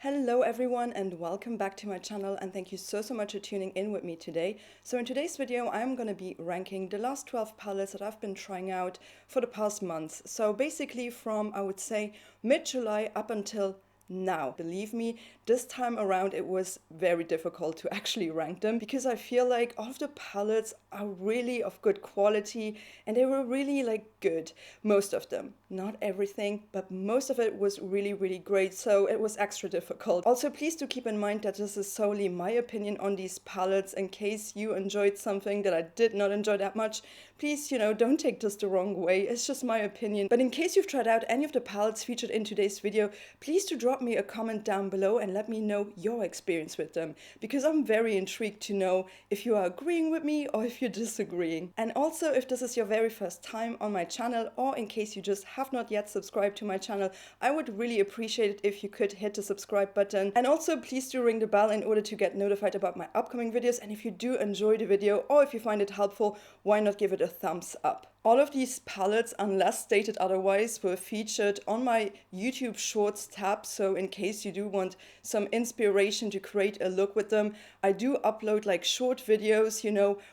Hello everyone and welcome back to my channel, and thank you so much for tuning in with me today. So in today's video I'm going to be ranking the last 12 palettes that I've been trying out for the past months. So basically from, I would say, mid-July up until now. Believe me, this time around it was very difficult to actually rank them because I feel like all of the palettes are really of good quality and they were really good. Most of them, not everything, but most of it was really great, so it was extra difficult. Also, please do keep in mind that this is solely my opinion on these palettes. In case you enjoyed something that I did not enjoy that much, please, don't take this the wrong way. It's just my opinion. But in case you've tried out any of the palettes featured in today's video, please do drop me a comment down below and let me know your experience with them, because I'm very intrigued to know if you are agreeing with me or if you're disagreeing. And also, if this is your very first time on my channel, or in case you just have not yet subscribed to my channel, I would really appreciate it if you could hit the subscribe button. And also please do ring the bell in order to get notified about my upcoming videos. And if you do enjoy the video or if you find it helpful, why not give it a thumbs up? All of these palettes, unless stated otherwise, were featured on my YouTube Shorts tab, so in case you do want some inspiration to create a look with them, I do upload short videos,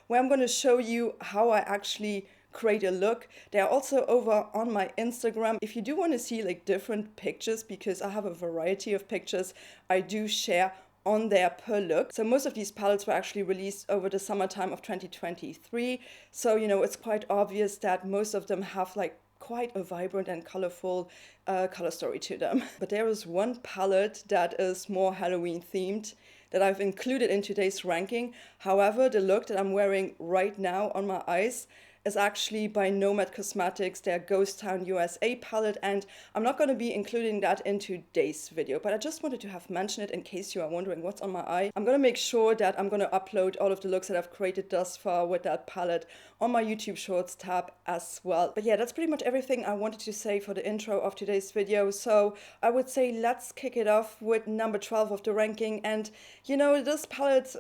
where I'm going to show you how I actually create a look. They are also over on my Instagram. If you do want to see different pictures, because I have a variety of pictures I do share on there per look. So most of these palettes were actually released over the summertime of 2023. So, it's quite obvious that most of them have quite a vibrant and colorful color story to them. But there is one palette that is more Halloween themed that I've included in today's ranking. However, the look that I'm wearing right now on my eyes is actually by Nomad Cosmetics, their Ghost Town USA palette, and I'm not going to be including that in today's video, but I just wanted to have mentioned it in case you are wondering what's on my eye. I'm going to make sure that I'm going to upload all of the looks that I've created thus far with that palette on my YouTube Shorts tab as well. But yeah, that's pretty much everything I wanted to say for the intro of today's video, so I would say let's kick it off with number 12 of the ranking. And this palette,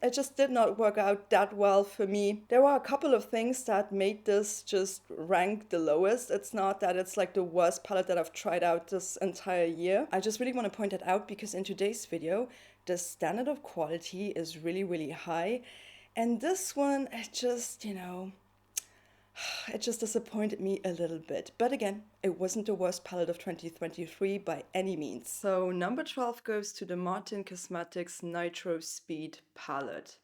it just did not work out that well for me. There were a couple of things that made this just rank the lowest. It's not that it's the worst palette that I've tried out this entire year. I just really want to point that out because in today's video, the standard of quality is really high. And this one, it just, it just disappointed me a little bit. But again, it wasn't the worst palette of 2023 by any means. So number 12 goes to the Martin Cosmetics Nitro Speed palette.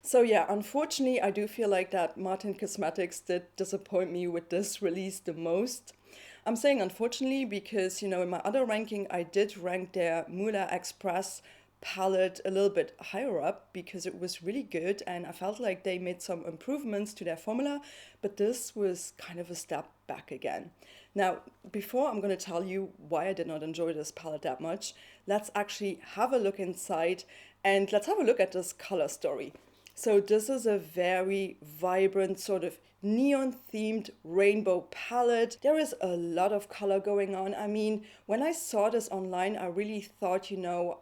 So yeah, unfortunately, I do feel like that Martin Cosmetics did disappoint me with this release the most. I'm saying unfortunately because, in my other ranking, I did rank their Moulin Express palette a little bit higher up because it was really good and I felt like they made some improvements to their formula, but this was kind of a step back again. Now, before I'm going to tell you why I did not enjoy this palette that much, let's actually have a look inside and let's have a look at this color story. So this is a very vibrant sort of neon themed rainbow palette. There is a lot of color going on. I mean, when I saw this online, I really thought,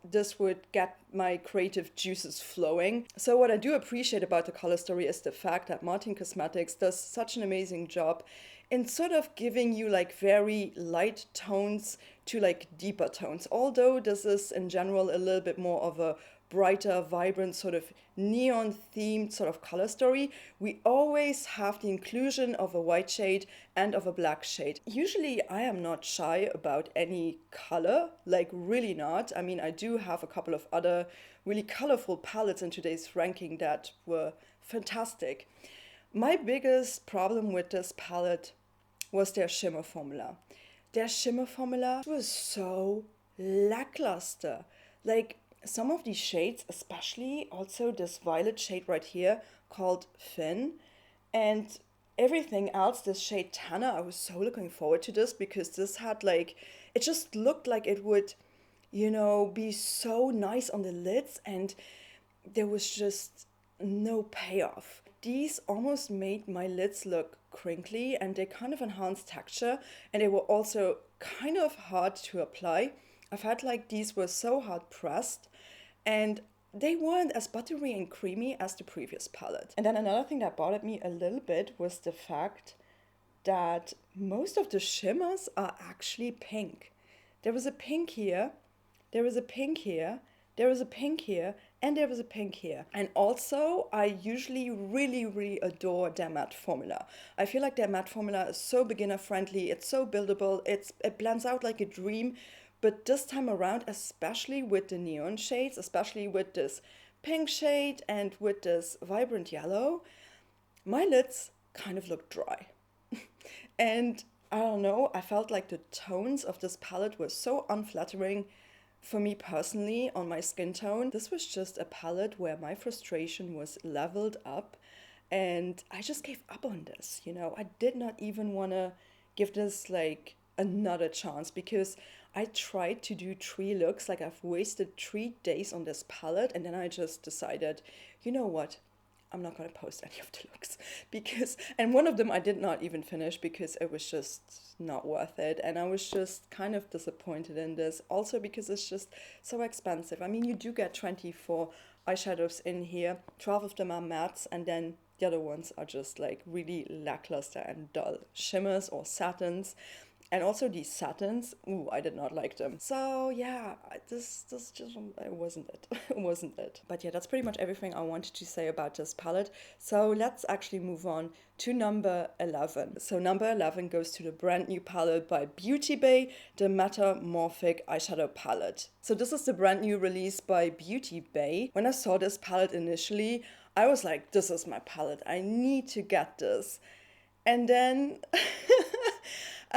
this would get my creative juices flowing. So what I do appreciate about the color story is the fact that Martin Cosmetics does such an amazing job in sort of giving you very light tones to deeper tones. Although this is in general a little bit more of a brighter, vibrant, sort of neon themed sort of color story, we always have the inclusion of a white shade and of a black shade. Usually I am not shy about any color, really not. I mean, I do have a couple of other really colorful palettes in today's ranking that were fantastic. My biggest problem with this palette was their shimmer formula. Their shimmer formula was so lackluster. Some of these shades, especially also this violet shade right here called Fin, and everything else, this shade Tanner, I was so looking forward to this because this had it just looked like it would, be so nice on the lids, and there was just no payoff. These almost made my lids look crinkly and they kind of enhanced texture, and they were also kind of hard to apply. I felt like these were so hard pressed and they weren't as buttery and creamy as the previous palette. And then another thing that bothered me a little bit was the fact that most of the shimmers are actually pink. There was a pink here there is a pink here, there is a pink here, and there was a pink here. And also, I usually really adore their matte formula. I feel like their matte formula is so beginner friendly, it's so buildable, it blends out like a dream. But this time around, especially with the neon shades, especially with this pink shade and with this vibrant yellow, my lids kind of look dry. And I don't know, I felt like the tones of this palette were so unflattering for me personally on my skin tone. This was just a palette where my frustration was leveled up, and I just gave up on this, you know. I did not even want to give this like another chance because I tried to do 3 looks, like I've wasted 3 days on this palette, and then I just decided, you know what? I'm not going to post any of the looks because, and one of them I did not even finish because it was just not worth it. And I was just kind of disappointed in this also because it's just so expensive. I mean, you do get 24 eyeshadows in here, 12 of them are mattes, and then the other ones are just like really lackluster and dull shimmers or satins. And also these satins, ooh, I did not like them. So yeah, this just, it wasn't it. It wasn't it. But yeah, that's pretty much everything I wanted to say about this palette. So let's actually move on to number 11. So number 11 goes to the brand new palette by Beauty Bay, the Metamorphic Eyeshadow Palette. So this is the brand new release by Beauty Bay. When I saw this palette initially, I was like, this is my palette. I need to get this. And then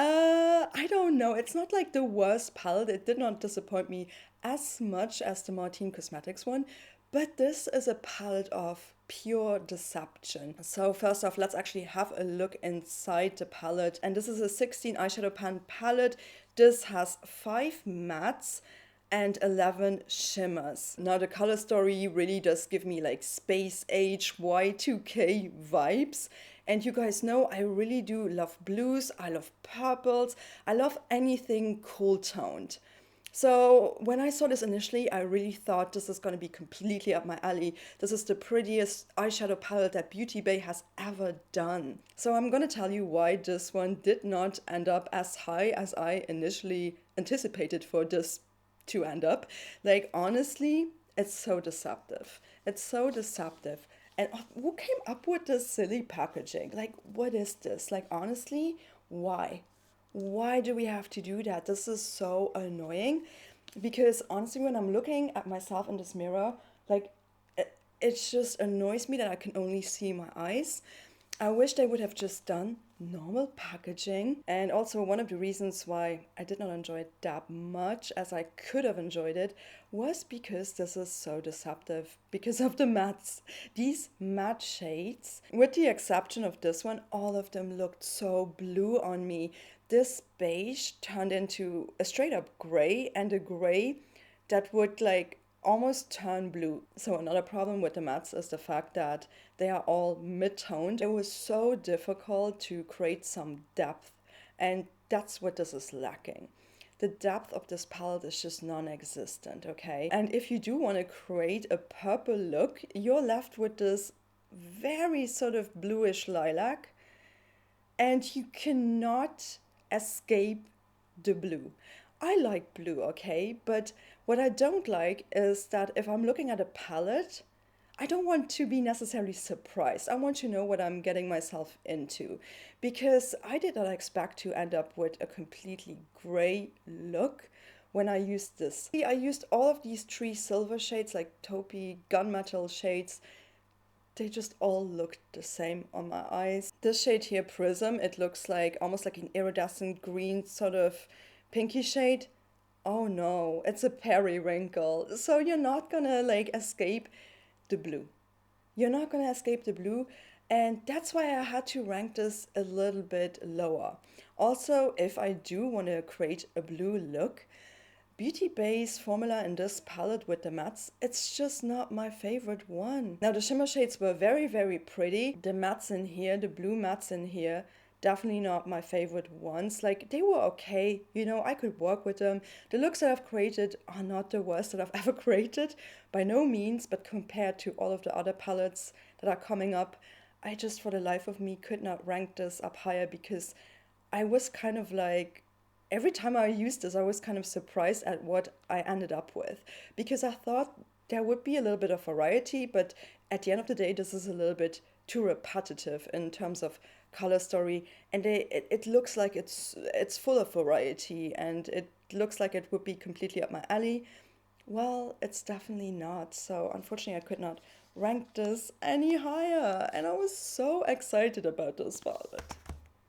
I don't know. It's not like the worst palette. It did not disappoint me as much as the Martine Cosmetics one, but this is a palette of pure deception. So first off, let's actually have a look inside the palette. And this is a 16 eyeshadow pan palette. This has 5 mattes and 11 shimmers. Now the color story really does give me like space age Y2K vibes. And you guys know I really do love blues, I love purples, I love anything cool toned. So when I saw this initially, I really thought this is going to be completely up my alley. This is the prettiest eyeshadow palette that Beauty Bay has ever done. So I'm going to tell you why this one did not end up as high as I initially anticipated for this to end up. Like honestly, it's so deceptive. It's so deceptive. And who came up with this silly packaging? Like, what is this? Like, honestly, why? Why do we have to do that? This is so annoying. Because honestly, when I'm looking at myself in this mirror, like, it just annoys me that I can only see my eyes. I wish they would have just done normal packaging. And also one of the reasons why I did not enjoy it that much as I could have enjoyed it was because this is so deceptive because of the mattes. These matte shades, with the exception of this one, all of them looked so blue on me. This beige turned into a straight up gray, and a gray that would like almost turn blue. So another problem with the mattes is the fact that they are all mid-toned. It was so difficult to create some depth, and that's what this is lacking. The depth of this palette is just non-existent, okay? And if you do want to create a purple look, you're left with this very sort of bluish lilac, and you cannot escape the blue. I like blue, okay? But what I don't like is that if I'm looking at a palette, I don't want to be necessarily surprised. I want to know what I'm getting myself into, because I did not expect to end up with a completely gray look when I used this. I used all of these 3 silver shades, like taupey, gunmetal shades. They just all looked the same on my eyes. This shade here, Prism, it looks like almost like an iridescent green sort of pinky shade. Oh no, it's a periwinkle. So you're not gonna like escape the blue. You're not gonna escape the blue, and that's why I had to rank this a little bit lower. Also, if I do want to create a blue look, Beauty Bay's formula in this palette with the mattes, it's just not my favorite one. Now the shimmer shades were very pretty. The mattes in here, the blue mattes in here, definitely not my favorite ones. Like, they were okay, you know, I could work with them. The looks that I've created are not the worst that I've ever created, by no means, but compared to all of the other palettes that are coming up, I just for the life of me could not rank this up higher because I was kind of like every time I used this, I was kind of surprised at what I ended up with, because I thought there would be a little bit of variety, but at the end of the day, this is a little bit too repetitive in terms of color story, and it looks like it's full of variety, and it looks like it would be completely up my alley. Well, it's definitely not. So unfortunately, I could not rank this any higher, and I was so excited about this palette.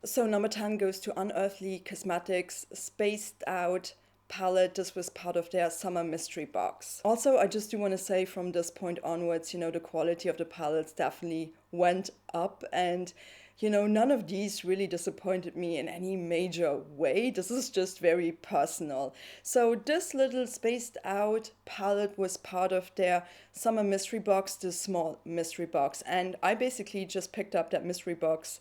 So number 10 goes to Unearthly Cosmetics Spaced Out palette. This was part of their summer mystery box. Also, I just do want to say from this point onwards, the quality of the palettes definitely went up, and none of these really disappointed me in any major way. This is just very personal. So this little spaced out palette was part of their summer mystery box, the small mystery box, and I basically just picked up that mystery box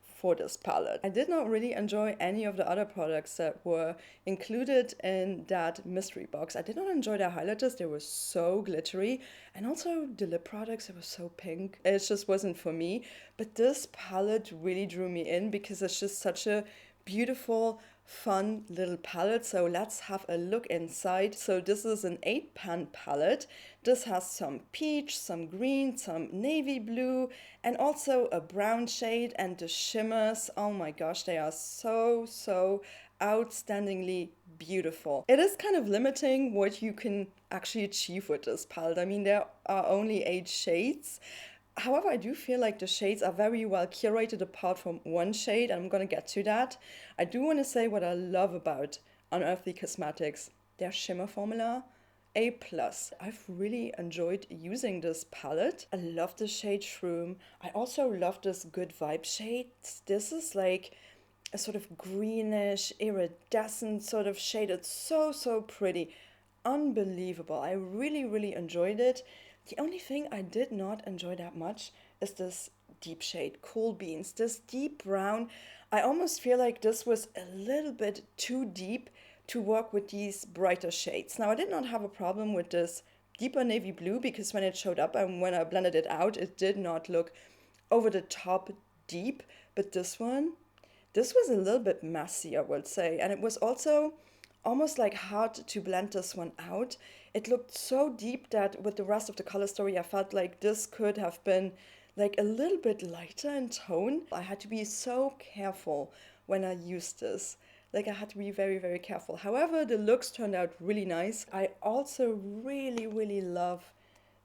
for this palette. I did not really enjoy any of the other products that were included in that mystery box. I did not enjoy their highlighters. They were so glittery, and also the lip products, it was so pink. It just wasn't for me. But this palette really drew me in because it's just such a beautiful, fun little palette. So let's have a look inside. So this is an 8-pan palette. This has some peach, some green, some navy blue, and also a brown shade, and the shimmers, oh my gosh, they are so outstandingly beautiful. It is kind of limiting what you can actually achieve with this palette. I mean, there are only 8 shades. However, I do feel like the shades are very well curated apart from one shade, and I'm gonna get to that. I do want to say what I love about Unearthly Cosmetics, their shimmer formula, A+. I've really enjoyed using this palette. I love the shade Shroom. I also love this Good Vibe shade. This is like a sort of greenish, iridescent sort of shade. It's so pretty. Unbelievable. I really enjoyed it. The only thing I did not enjoy that much is this deep shade, Cool Beans. This deep brown, I almost feel like this was a little bit too deep to work with these brighter shades. Now, I did not have a problem with this deeper navy blue because when it showed up and when I blended it out, it did not look over the top deep. But this one, this was a little bit messy, I would say. And it was also almost like hard to blend this one out. It looked so deep that with the rest of the color story, I felt like this could have been like a little bit lighter in tone. I had to be so careful when I used this. Like I had to be very careful. However, the looks turned out really nice. I also really love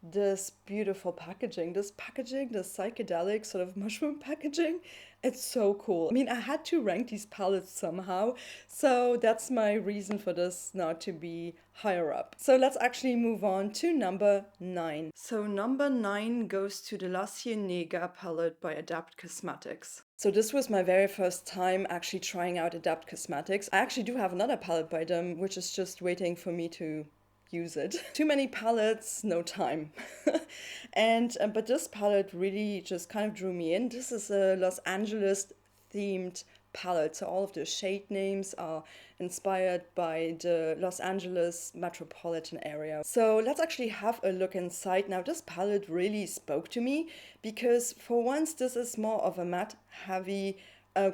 this beautiful packaging. This psychedelic sort of mushroom packaging, it's so cool. I mean, I had to rank these palettes somehow, so that's my reason for this now to be higher up. So let's actually move on to number 9. So number 9 goes to the La Cienega palette by Adapt Cosmetics. So this was my very first time actually trying out Adapt Cosmetics. I actually do have another palette by them, which is just waiting for me to use it. Too many palettes, no time. But this palette really just kind of drew me in. This is a Los Angeles themed palette, so all of the shade names are inspired by the Los Angeles metropolitan area. So let's actually have a look inside. Now this palette really spoke to me because for once this is more of a matte heavy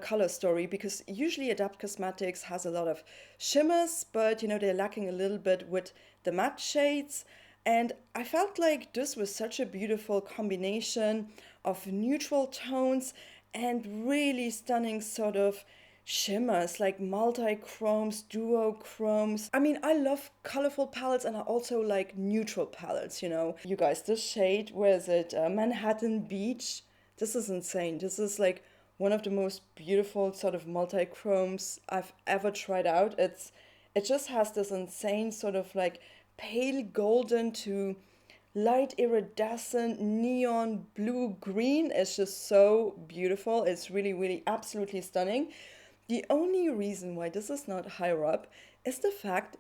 color story, because usually Adapt Cosmetics has a lot of shimmers, but they're lacking a little bit with the matte shades. And I felt like this was such a beautiful combination of neutral tones and really stunning sort of shimmers, like multi-chromes, duochromes. I mean, I love colorful palettes and I also like neutral palettes, You guys, this shade, where is it? Manhattan Beach. This is insane. This is like one of the most beautiful sort of multi-chromes I've ever tried out. It just has this insane sort of like pale golden to light iridescent neon blue green. It's just so beautiful. It's really absolutely stunning. The only reason why this is not higher up is the fact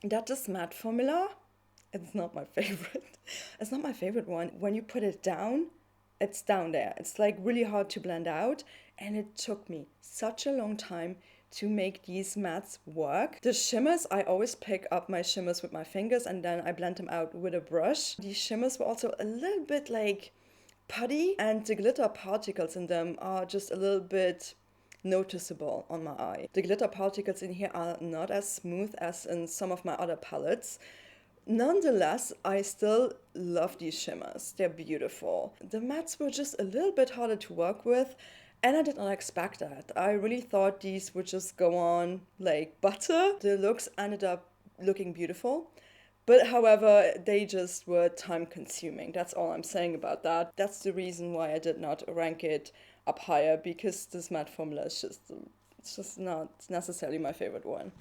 that this matte formula, it's not my favorite. It's not my favorite one. When you put it down, it's down there. It's like really hard to blend out, and it took me such a long time to make these mattes work. The shimmers, I always pick up my shimmers with my fingers and then I blend them out with a brush. These shimmers were also a little bit like putty, and the glitter particles in them are just a little bit noticeable on my eye. The glitter particles in here are not as smooth as in some of my other palettes. Nonetheless, I still love these shimmers. They're beautiful. The mattes were just a little bit harder to work with, and I did not expect that. I really thought these would just go on like butter. The looks ended up looking beautiful. But however, they just were time consuming. That's all I'm saying about that. That's the reason why I did not rank it up higher, because this matte formula is it's just not necessarily my favorite one.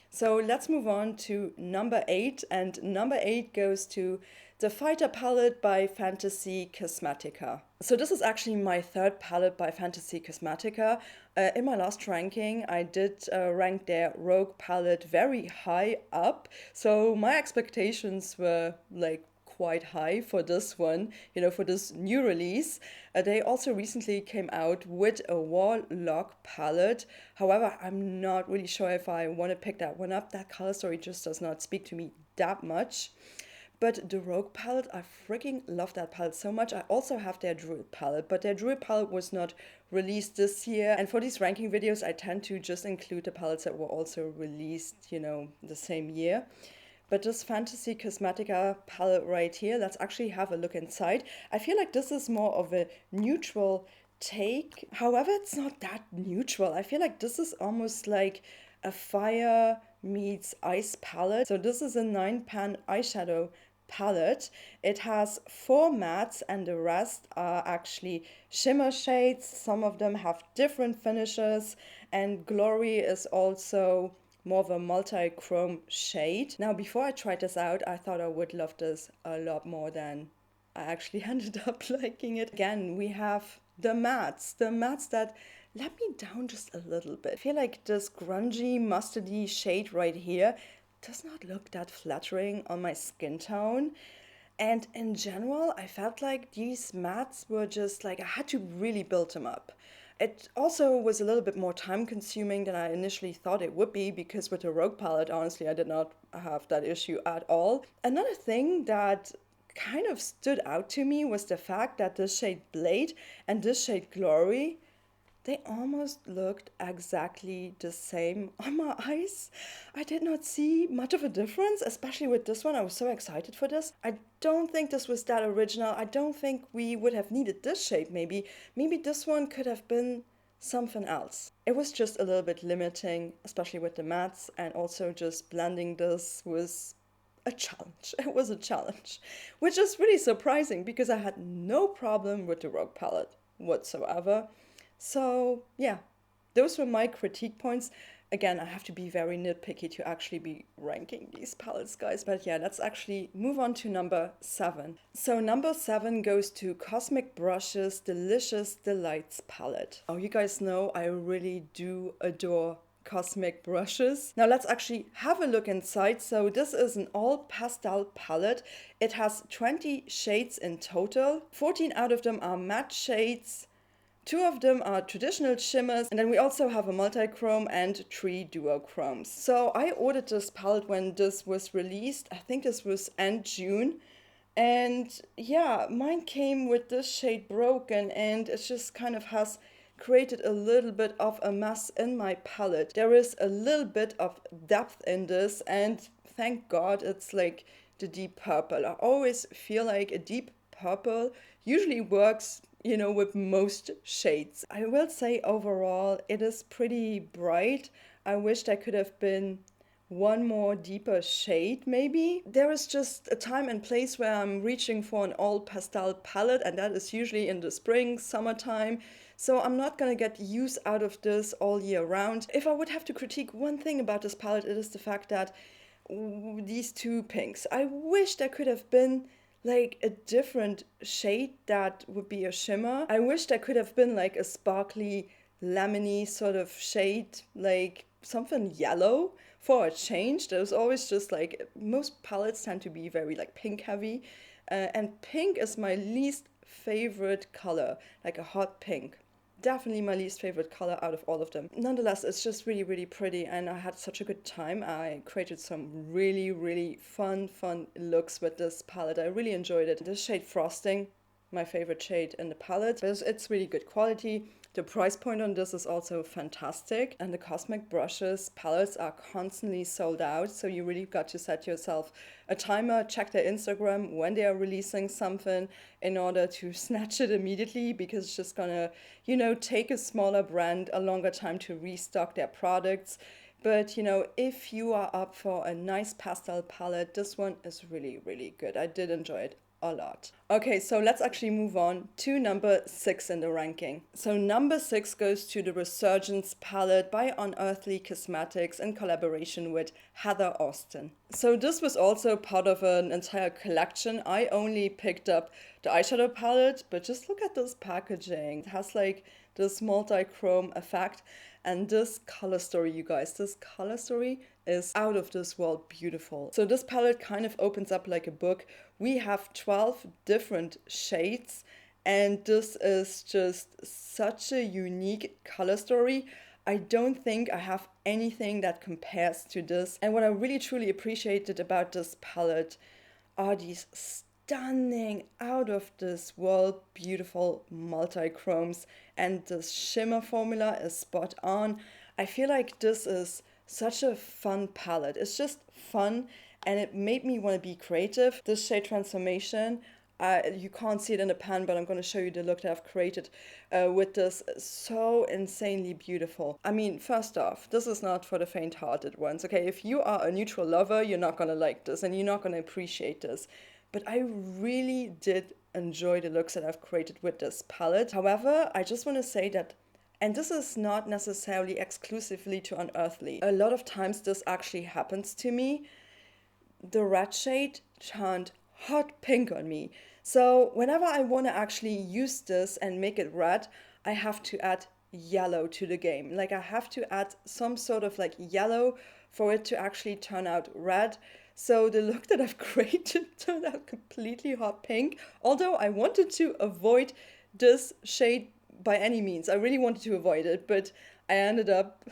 So let's move on to number 8, and number 8 goes to the Fighter palette by Fantasy Cosmetica. So this is actually my third palette by Fantasy Cosmetica. In my last ranking, I did rank their Rogue palette very high up. So my expectations were like quite high for this one, for this new release. They also recently came out with a Warlock palette. However, I'm not really sure if I want to pick that one up. That color story just does not speak to me that much. But the Rogue palette, I freaking love that palette so much. I also have their Druid palette, but their Druid palette was not released this year. And for these ranking videos, I tend to just include the palettes that were also released, the same year. But this Fantasy Cosmetica palette right here, let's actually have a look inside. I feel like this is more of a neutral take. However, it's not that neutral. I feel like this is almost like a fire meets ice palette. So this is a 9-pan eyeshadow palette. It has 4 mattes and the rest are actually shimmer shades. Some of them have different finishes, and Glory is also more of a multi-chrome shade. Now, before I tried this out, I thought I would love this a lot more than I actually ended up liking it. Again, we have the mattes that let me down just a little bit. I feel like this grungy, mustardy shade right here does not look that flattering on my skin tone. And in general, I felt like these mattes were just like, I had to really build them up. It also was a little bit more time consuming than I initially thought it would be, because with the Rogue palette, honestly, I did not have that issue at all. Another thing that kind of stood out to me was the fact that this shade Blade and this shade Glory, they almost looked exactly the same on my eyes. I did not see much of a difference, especially with this one. I was so excited for this. I don't think this was that original. I don't think we would have needed this shade maybe. Maybe this one could have been something else. It was just a little bit limiting, especially with the mattes, and also just blending this was a challenge. It was a challenge, which is really surprising because I had no problem with the Rogue palette whatsoever. So yeah, those were my critique points. Again, I have to be very nitpicky to actually be ranking these palettes, guys. But yeah, let's actually move on to number 7. So number 7 goes to Cosmic Brushes Delicious Delights palette. Oh, you guys know I really do adore Cosmic Brushes. Now let's actually have a look inside. So this is an all pastel palette. It has 20 shades in total. 14 out of them are matte shades. 2 of them are traditional shimmers, and then we also have a multi-chrome and 3 duochromes. So I ordered this palette when this was released. I think this was end June. And yeah, mine came with this shade Broken, and it just kind of has created a little bit of a mess in my palette. There is a little bit of depth in this, and thank God it's like the deep purple. I always feel like a deep purple usually works with most shades. I will say overall, it is pretty bright. I wished I could have been one more deeper shade maybe. There is just a time and place where I'm reaching for an all pastel palette, and that is usually in the spring, summertime. So I'm not gonna get use out of this all year round. If I would have to critique one thing about this palette, it is the fact that these 2 pinks, I wish there could have been like a different shade that would be a shimmer. I wish there could have been like a sparkly, lemony sort of shade, like something yellow for a change. There's always just like, most palettes tend to be very like pink heavy, and pink is my least favorite color, like a hot pink. Definitely my least favorite color out of all of them. Nonetheless, it's just really, really pretty, and I had such a good time. I created some really, really fun looks with this palette. I really enjoyed it. This shade Frosting, my favorite shade in the palette. But it's really good quality. The price point on this is also fantastic. And the Cosmic Brushes palettes are constantly sold out. So you really got to set yourself a timer, check their Instagram when they are releasing something in order to snatch it immediately, because it's just gonna, take a smaller brand a longer time to restock their products. But if you are up for a nice pastel palette, this one is really, really good. I did enjoy it a lot. Okay, so let's actually move on to number 6 in the ranking. So number 6 goes to the Resurgence palette by Unearthly Cosmetics in collaboration with Heather Austin. So this was also part of an entire collection. I only picked up the eyeshadow palette, but just look at this packaging. It has like this multi-chrome effect. And this color story, you guys, this color story is out of this world beautiful. So this palette kind of opens up like a book. We have 12 different shades, and this is just such a unique color story. I don't think I have anything that compares to this. And what I really truly appreciated about this palette are these stunning, out of this world beautiful multi-chromes, and the shimmer formula is spot on. I feel like this is such a fun palette. It's just fun, and it made me want to be creative. This shade Transformation, you can't see it in the pan, but I'm going to show you the look that I've created with this. So insanely beautiful. I mean, first off, this is not for the faint-hearted ones, okay? If you are a neutral lover, you're not going to like this, and you're not going to appreciate this. But I really did enjoy the looks that I've created with this palette. However, I just want to say that, and this is not necessarily exclusively to Unearthly, a lot of times this actually happens to me. The red shade turned hot pink on me. So whenever I want to actually use this and make it red, I have to add yellow to the game. Like I have to add some sort of like yellow for it to actually turn out red. So the look that I've created turned out completely hot pink, although I wanted to avoid this shade by any means. I really wanted to avoid it, but I ended up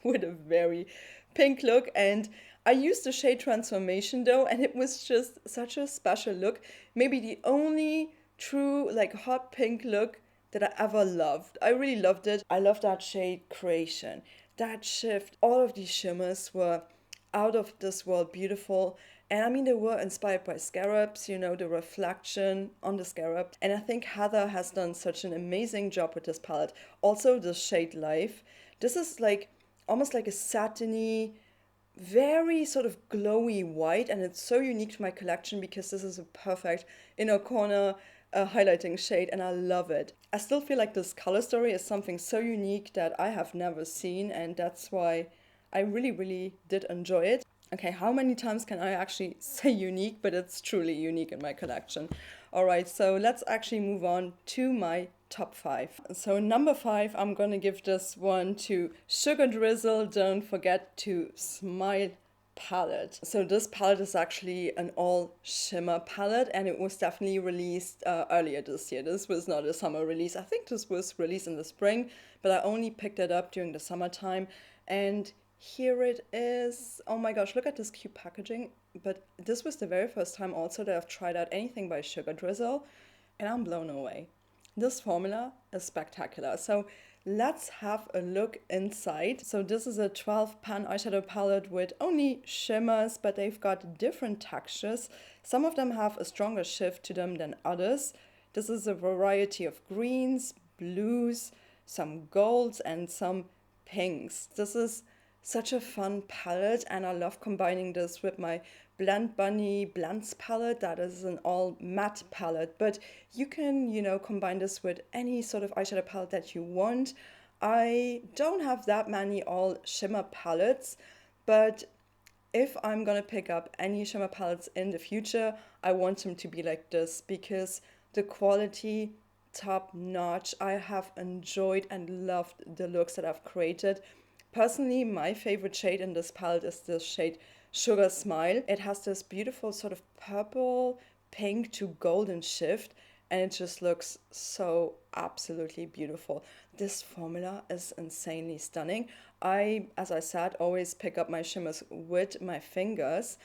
with a very pink look, and I used the shade Transformation though, and it was just such a special look. Maybe the only true like hot pink look that I ever loved. I really loved it. I love that shade Creation, that shift. All of these shimmers were out of this world beautiful. And I mean, they were inspired by scarabs, the reflection on the scarab. And I think Heather has done such an amazing job with this palette. Also, the shade Life. This is like almost like a satiny, very sort of glowy white. And it's so unique to my collection because this is a perfect inner corner highlighting shade, and I love it. I still feel like this color story is something so unique that I have never seen, and that's why I really, really did enjoy it. Okay, how many times can I actually say unique? But it's truly unique in my collection. All right, so let's actually move on to my top 5. So number 5, I'm gonna give this one to Sugar Drizzle Don't Forget to Smile palette. So this palette is actually an all shimmer palette, and it was definitely released earlier this year. This was not a summer release. I think this was released in the spring, but I only picked it up during the summertime. And here it is. Oh my gosh, look at this cute packaging. But this was the very first time also that I've tried out anything by Sugar Drizzle, and I'm blown away. This formula is spectacular. So let's have a look inside. So this is a 12 pan eyeshadow palette with only shimmers, but they've got different textures. Some of them have a stronger shift to them than others. This is a variety of greens, blues, some golds, and some pinks. This is such a fun palette, and I love combining this with my Blend Bunny Blends palette. That is an all matte palette, but you can, combine this with any sort of eyeshadow palette that you want. I don't have that many all shimmer palettes, but if I'm gonna pick up any shimmer palettes in the future, I want them to be like this because the quality, top notch. I have enjoyed and loved the looks that I've created. Personally, my favorite shade in this palette is this shade Sugar Smile. It has this beautiful sort of purple, pink to golden shift, and it just looks so absolutely beautiful. This formula is insanely stunning. I, as I said, always pick up my shimmers with my fingers,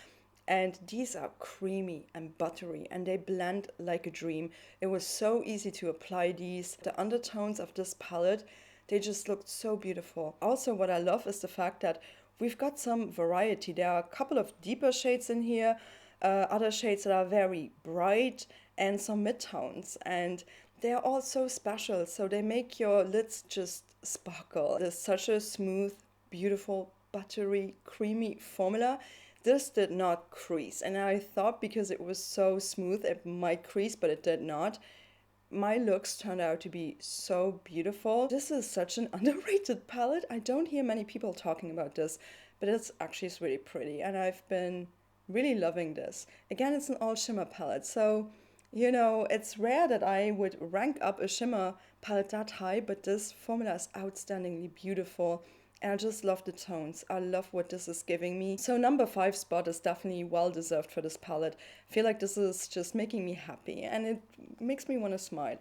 And these are creamy and buttery and they blend like a dream. It was so easy to apply these. The undertones of this palette, they just looked so beautiful. Also, what I love is the fact that we've got some variety. There are a couple of deeper shades in here, other shades that are very bright, and some midtones. And they're all so special. So they make your lids just sparkle. There's such a smooth, beautiful, buttery, creamy formula. This did not crease, and I thought because it was so smooth it might crease, but it did not. My looks turned out to be so beautiful. This is such an underrated palette. I don't hear many people talking about this, but it's actually really pretty, and I've been really loving this. Again, it's an all shimmer palette, so you know, it's rare that I would rank up a shimmer palette that high, but this formula is outstandingly beautiful. And I just love the tones. I love what this is giving me. So number 5 spot is definitely well deserved for this palette. I feel like this is just making me happy and it makes me want to smile.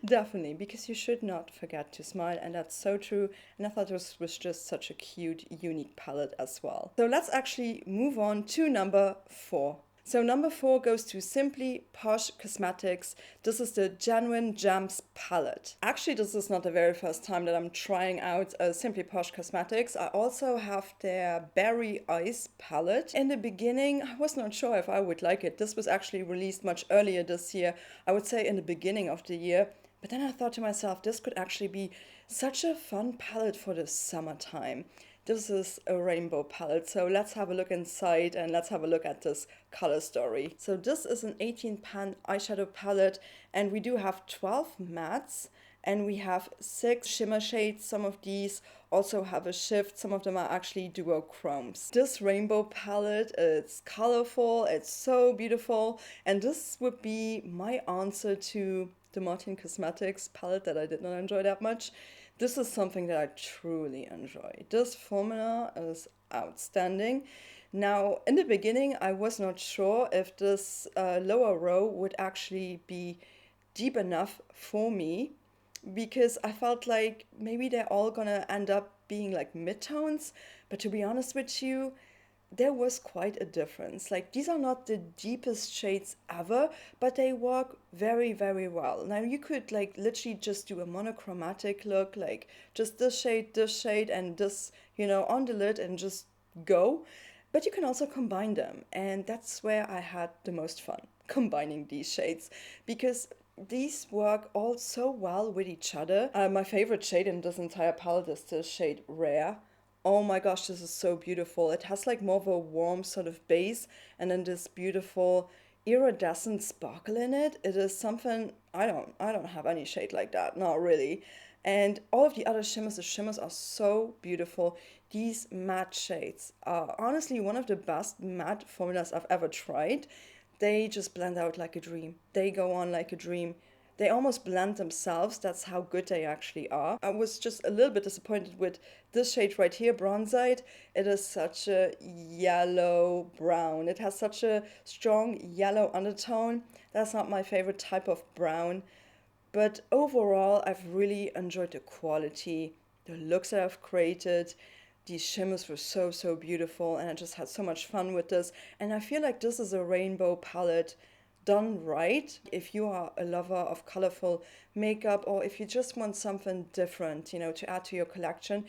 Definitely, because you should not forget to smile, and that's so true. And I thought this was just such a cute, unique palette as well. So let's actually move on to number 4. So number 4 goes to Simply Posh Cosmetics. This is the Genuine Gems palette. Actually, this is not the very first time that I'm trying out Simply Posh Cosmetics. I also have their Berry Ice palette. In the beginning, I was not sure if I would like it. This was actually released much earlier this year. I would say in the beginning of the year. But then I thought to myself, this could actually be such a fun palette for the summertime. This is a rainbow palette, so let's have a look inside and let's have a look at this color story. So this is an 18 pan eyeshadow palette, and we do have 12 mattes and we have 6 shimmer shades. Some of these also have a shift, some of them are actually duochromes. This rainbow palette, it's colorful, it's so beautiful, and this would be my answer to the Martin Cosmetics palette that I did not enjoy that much. This is something that I truly enjoy. This formula is outstanding. Now, in the beginning, I was not sure if this lower row would actually be deep enough for me, because I felt like maybe they're all gonna end up being like midtones. But to be honest with you, there was quite a difference. Like, these are not the deepest shades ever, but they work very, very well. Now you could like literally just do a monochromatic look, like just this shade and this, you know, on the lid and just go. But you can also combine them, and that's where I had the most fun, combining these shades, because these work all so well with each other. My favorite shade in this entire palette is the shade Rare. Oh my gosh, this is so beautiful. It has like more of a warm sort of base and then this beautiful iridescent sparkle in it. It is something I don't have any shade like that, not really. And all of the other shimmers, the shimmers are so beautiful. These matte shades are honestly one of the best matte formulas I've ever tried. They just blend out like a dream. They go on like a dream. They almost blend themselves. That's how good they actually are. I was just a little bit disappointed with this shade right here, Bronzite. It is such a yellow brown. It has such a strong yellow undertone. That's not my favorite type of brown. But overall, I've really enjoyed the quality, the looks that I've created. These shimmers were so, so beautiful, and I just had so much fun with this. And I feel like this is a rainbow palette done right. If you are a lover of colorful makeup, or if you just want something different, you know, to add to your collection,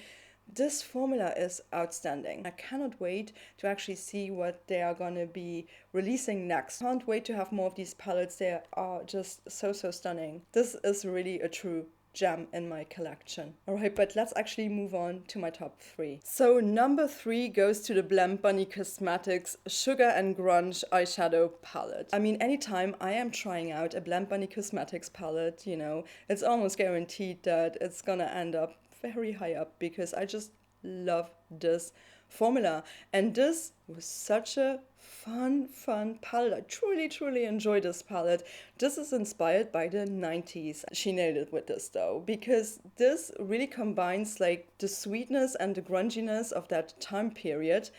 this formula is outstanding. I cannot wait to actually see what they are going to be releasing next. Can't wait to have more of these palettes. They are just so, so stunning. This is really a true gem in my collection. Alright, but let's actually move on to my top 3. So number 3 goes to the Blamp Bunny Cosmetics Sugar and Grunge eyeshadow palette. I mean, anytime I am trying out a Blamp Bunny Cosmetics palette, you know, it's almost guaranteed that it's gonna end up very high up, because I just love this formula. And this was such a fun palette. I truly enjoy this palette. This is inspired by the 90s. She nailed it with this though, because this really combines like the sweetness and the grunginess of that time period.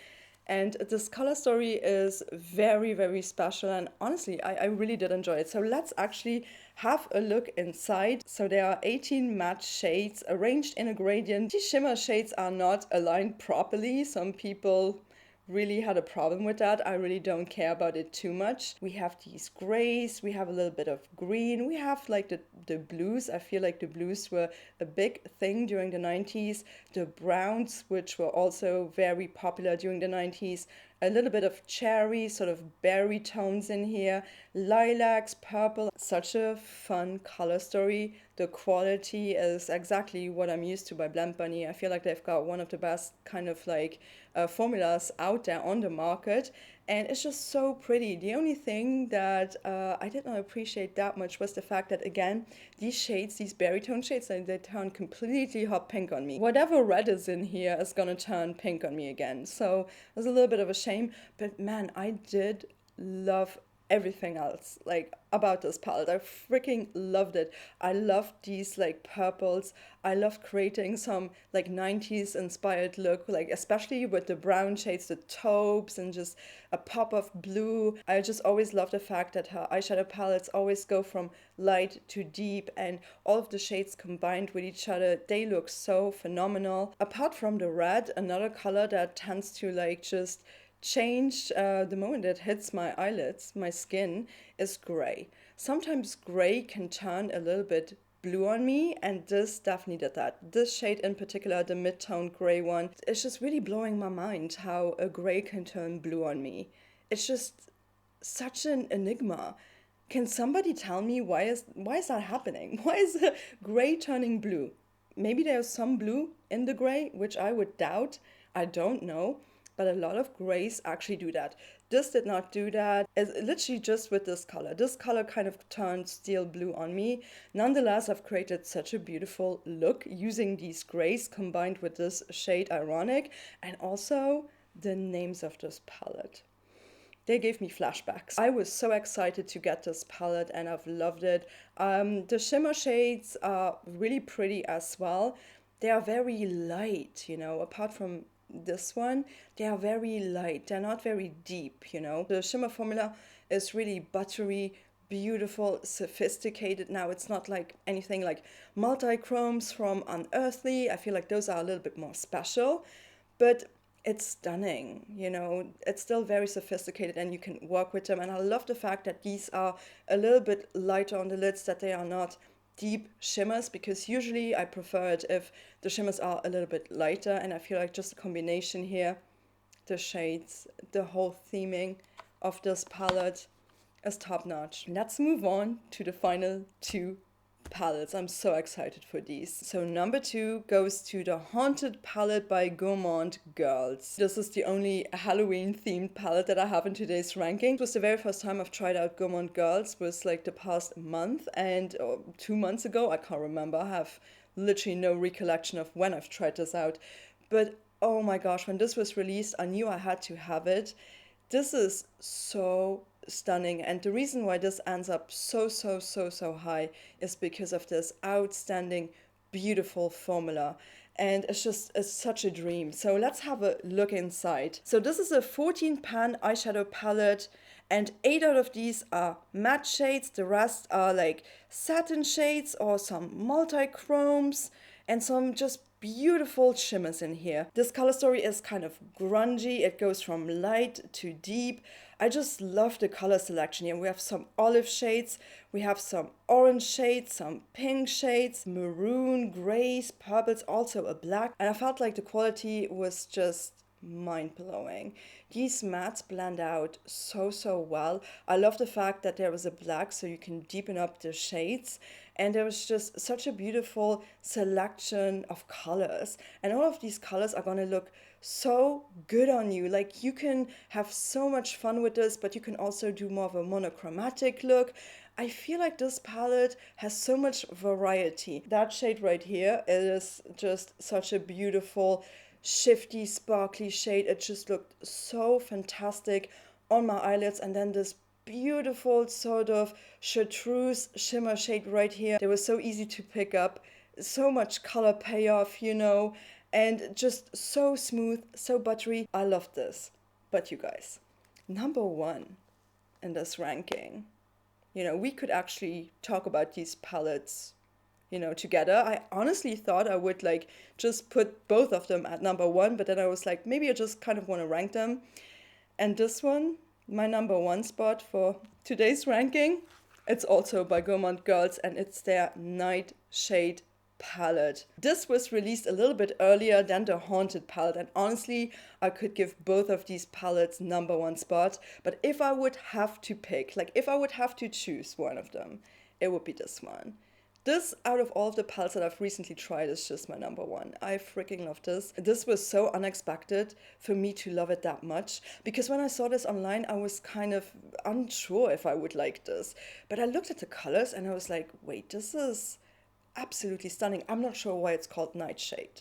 And this color story is very special, and honestly, I really did enjoy it. So let's actually have a look inside. So there are 18 matte shades arranged in a gradient. These shimmer shades are not aligned properly. Some people really had a problem with that. I really don't care about it too much. We have these grays, we have a little bit of green, we have like the blues. I feel like the blues were a big thing during the 90s. The browns, which were also very popular during the 90s. A little bit of cherry, sort of berry tones in here, lilacs, purple. Such a fun color story. The quality is exactly what I'm used to by Blend Bunny. I feel like they've got one of the best kind of like formulas out there on the market, and it's just so pretty. The only thing that I did not appreciate that much was the fact that, again, these shades, these berry tone shades, they turn completely hot pink on me. Whatever red is in here is gonna turn pink on me again, so it was a little bit of a shame. But man, I did love everything else like about this palette. I freaking loved it. I loved these like purples. I loved creating some like 90s inspired look, like especially with the brown shades, the taupes, and just a pop of blue. I just always love the fact that her eyeshadow palettes always go from light to deep, and all of the shades combined with each other, they look so phenomenal. Apart from the red, another color that tends to like just change the moment it hits my eyelids, my skin, is gray. Sometimes gray can turn a little bit blue on me, and this definitely did that. This shade in particular, the mid-tone gray one, it's just really blowing my mind how a gray can turn blue on me. It's just such an enigma. Can somebody tell me why is that happening? Why is the gray turning blue? Maybe there's some blue in the gray, which I would doubt. I don't know. But a lot of grays actually do that. This did not do that. It's literally just with this color. This color kind of turned steel blue on me. Nonetheless, I've created such a beautiful look using these grays combined with this shade Ironic, and also the names of this palette. They gave me flashbacks. I was so excited to get this palette, and I've loved it. The shimmer shades are really pretty as well. They are very light, you know, apart from this one, they are very light. They're not very deep, you know. The shimmer formula is really buttery, beautiful, sophisticated. Now, it's not like anything like multi-chromes from Unearthly. I feel like those are a little bit more special, but it's stunning, you know. It's still very sophisticated and you can work with them. And I love the fact that these are a little bit lighter on the lids, that they are not deep shimmers, because usually I prefer it if the shimmers are a little bit lighter, and I feel like just a combination here, the shades, the whole theming of this palette is top notch. Let's move on to the final two palettes. I'm so excited for these. So number 2 goes to the Haunted palette by Gourmand Girls. This is the only Halloween themed palette that I have in today's ranking. It was the very first time I've tried out Gourmand Girls, was like the past month, and 2 months ago, I can't remember. I have literally no recollection of when I've tried this out, but oh my gosh, when this was released, I knew I had to have it. This is so stunning, and the reason why this ends up so high is because of this outstanding, beautiful formula, and it's such a dream. So let's have a look inside. So this is a 14 pan eyeshadow palette, and 8 out of these are matte shades. The rest are like satin shades or some multi-chromes and some just beautiful shimmers in here. This color story is kind of grungy. It goes from light to deep. I just love the color selection here. We have some olive shades, we have some orange shades, some pink shades, maroon, grays, purples, also a black. And I felt like the quality was just mind-blowing. These mattes blend out so well. I love the fact that there was a black so you can deepen up the shades, and there was just such a beautiful selection of colors, and all of these colors are gonna look so good on you. Like, you can have so much fun with this, but you can also do more of a monochromatic look. I feel like this palette has so much variety. That shade right here is just such a beautiful, shifty, sparkly shade. It just looked so fantastic on my eyelids. And then this beautiful sort of chartreuse shimmer shade right here. They were so easy to pick up, so much color payoff, you know, and just so smooth, so buttery. I loved this. But you guys, number 1 in this ranking, you know, we could actually talk about these palettes together. I honestly thought I would like just put both of them at number one, but then I was like, maybe I just kind of want to rank them. And this one, my number one spot for today's ranking, it's also by Gourmand Girls, and it's their Nightshade palette. This was released a little bit earlier than the Haunted palette, and honestly, I could give both of these palettes number one spot. But if I would have to pick, like if I would have to choose one of them, it would be this one. This, out of all of the palettes that I've recently tried, is just my number one. I freaking love this. This was so unexpected for me to love it that much, because when I saw this online, I was kind of unsure if I would like this. But I looked at the colors and I was like, wait, this is absolutely stunning. I'm not sure why it's called Nightshade.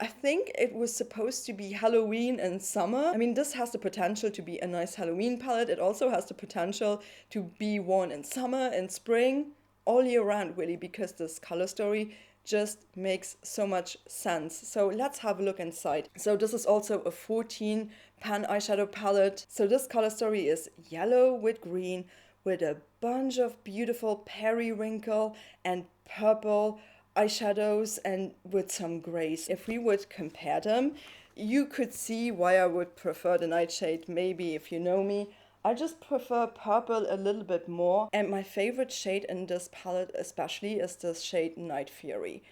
I think it was supposed to be Halloween and summer. I mean, this has the potential to be a nice Halloween palette. It also has the potential to be worn in summer and spring, all year round, really, because this color story just makes so much sense. So let's have a look inside. So this is also a 14 pan eyeshadow palette. So this color story is yellow with green, with a bunch of beautiful periwinkle and purple eyeshadows, and with some grays. If we would compare them, you could see why I would prefer the Nightshade. Maybe if you know me, I just prefer purple a little bit more. And my favorite shade in this palette especially is this shade Night Fury.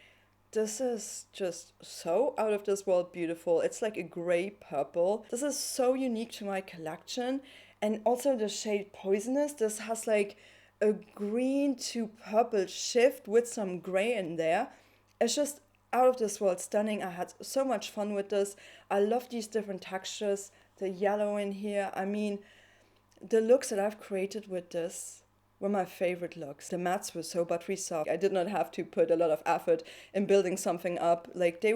This is just so out of this world beautiful. It's like a gray purple. This is so unique to my collection. And also the shade Poisonous, this has like a green to purple shift with some gray in there. It's just out of this world stunning. I had so much fun with this. I love these different textures, the yellow in here. I mean, the looks that I've created with this were my favorite looks. The mattes were so buttery soft. I did not have to put a lot of effort in building something up. Like they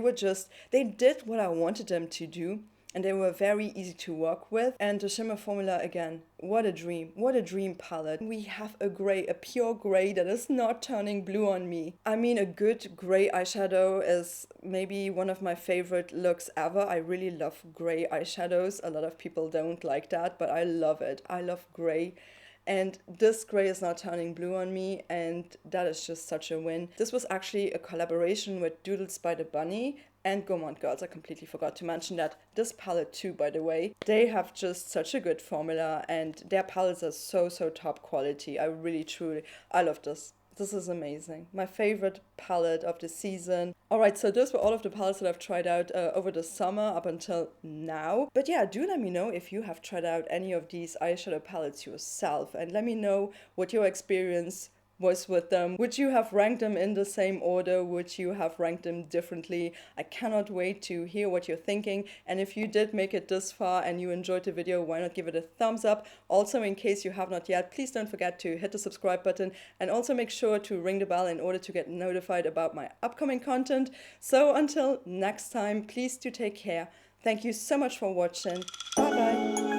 did what I wanted them to do, and they were very easy to work with. And the shimmer formula, again, what a dream palette. We have a gray, a pure gray that is not turning blue on me. I mean, a good gray eyeshadow is maybe one of my favorite looks ever. I really love gray eyeshadows. A lot of people don't like that, but I love it. I love gray. And this gray is not turning blue on me, and that is just such a win. This was actually a collaboration with Doodles by the Bunny and Gourmand Girls. I completely forgot to mention that. This palette too, by the way. They have just such a good formula, and their palettes are so top quality. I love this. This is amazing. My favorite palette of the season. Alright, so those were all of the palettes that I've tried out over the summer up until now. But yeah, do let me know if you have tried out any of these eyeshadow palettes yourself, and let me know what your experience was with them. Would you have ranked them in the same order? Would you have ranked them differently? I cannot wait to hear what you're thinking. And if you did make it this far and you enjoyed the video, why not give it a thumbs up? Also, in case you have not yet, please don't forget to hit the subscribe button, and also make sure to ring the bell in order to get notified about my upcoming content. So until next time, please do take care. Thank you so much for watching. Bye bye.